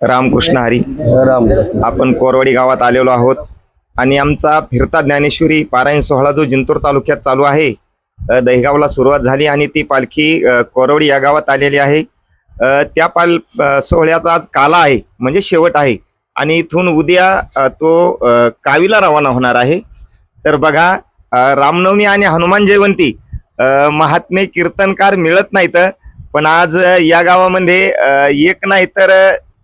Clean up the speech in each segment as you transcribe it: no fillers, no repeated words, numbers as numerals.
रामकृष्ण हरी. राम आपण कोरवाडी गावात आलेलो आहोत आणि आमचा फिरता ज्ञानेश्वरी पारायण सोहळा जो जिंतूर तालुक्यात चालू आहे, दहिगावला सुरुवात झाली आणि ती पालखी कोरवाडी या गावात आलेली आहे. त्या सोहळ्याचा आज काला आहे, म्हणजे शेवट आहे आणि इथून उद्या तो कावीला रवाना होणार आहे. तर बघा, रामनवमी आणि हनुमान जयंती महात्मे कीर्तनकार मिळत नाहीत, पण आज या गावामध्ये एक नाही तर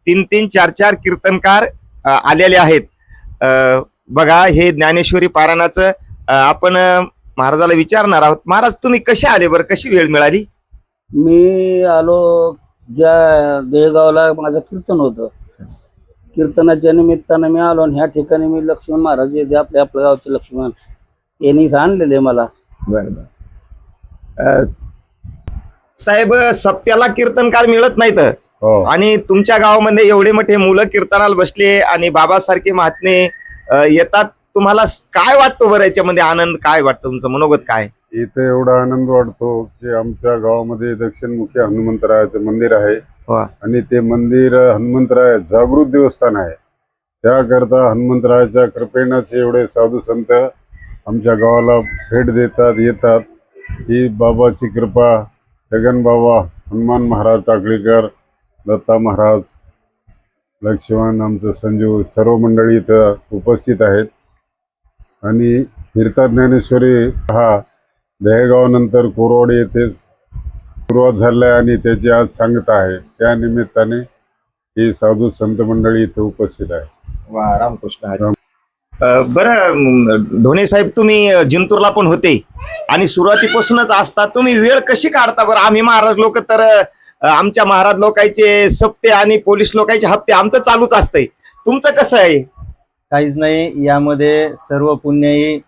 3-3, 4-4 कीर्तनकार आलेले आहेत. बघा, हे ज्ञानेश्वरी पारायणाचं आपण महाराजाला विचारणार आहोत. महाराज, तुम्ही कसे आले बरं, कशी वेळ मिळाली? मी आलो ज्या देगावला माझं कीर्तन होतं, कीर्तनाच्या निमित्तानं मी आलो आणि ह्या ठिकाणी मी लक्ष्मण महाराज जे आपल्या गावचे लक्ष्मण यांनी इथं आणलेले मला. बरं साहेब, सप्त्याला कीर्तनकार मिळत नाहीत आणि तुमच्या गावामध्ये एवढे मोठे मुलं कीर्तनाला बसले आणि बाबासारखे महात्मे येतात. तुम्हाला काय वाटतं बरं, याच्यामध्ये आनंद काय वाटतं, तुमचं मनोगत काय? इथे एवढा आनंद वाटतो की आमच्या गावामध्ये दक्षिणमुखी हनुमंतरायाचं मंदिर आहे आणि ते मंदिर हनुमंतराय जागृत देवस्थान आहे. त्याकरता हनुमंतरायाच्या कृपेनेच एवढे साधू संत आमच्या गावाला भेट देतात, येतात. ही बाबाची कृपा. जगन बाबा, हनुमान महाराज टाकळीकर, दत्ता महाराज, लक्ष्मण, आमचं संजू, सर्व मंडळी इथं उपस्थित आहेत. आणि फिरता ज्ञानेश्वरी हा दहेगावनंतर कोरवाडी येथे सुरुवात झाली आहे आणि त्याची आज सांगता आहे. त्या निमित्ताने ही साधू संत मंडळी इथे उपस्थित आहे. वा, रामकृष्ण हरी. बरं ढोणे साहेब, तुम्ही जिंतूरला पण होते आणि सुरुवातीपासूनच असता, तुम्ही वेळ कशी काढता बरं? आम्ही महाराज लोक तर आमच्या महाराज लोकांचे सप्ते आणि पोलीस लोकांचे हप्ते आमचं चालूच असतंय. तुमचं कसं आहे? काहीच नाही, यामध्ये सर्व पुण्यही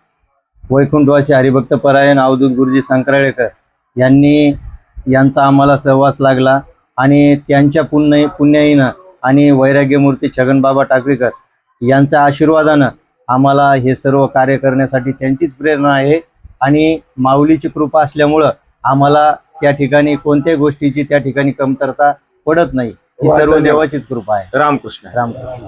वैकुंठवासी हरिभक्त परायण अवधूत गुरुजी शंकराळेकर यांचा आम्हाला सहवास लागला आणि त्यांच्या पुण्याईनं आणि वैराग्यमूर्ती छगनबाबा टाकळीकर यांच्या आशीर्वादानं आम्हाला हे सर्व कार्य करण्यासाठी त्यांचीच प्रेरणा आहे. आणि माऊलीची कृपा असल्यामुळं आम्हाला त्या ठिकाणी कोणत्याही गोष्टीची त्या ठिकाणी कमतरता पडत नाही. ही सर्व देवाचीच कृपा आहे. रामकृष्ण. रामकृष्ण.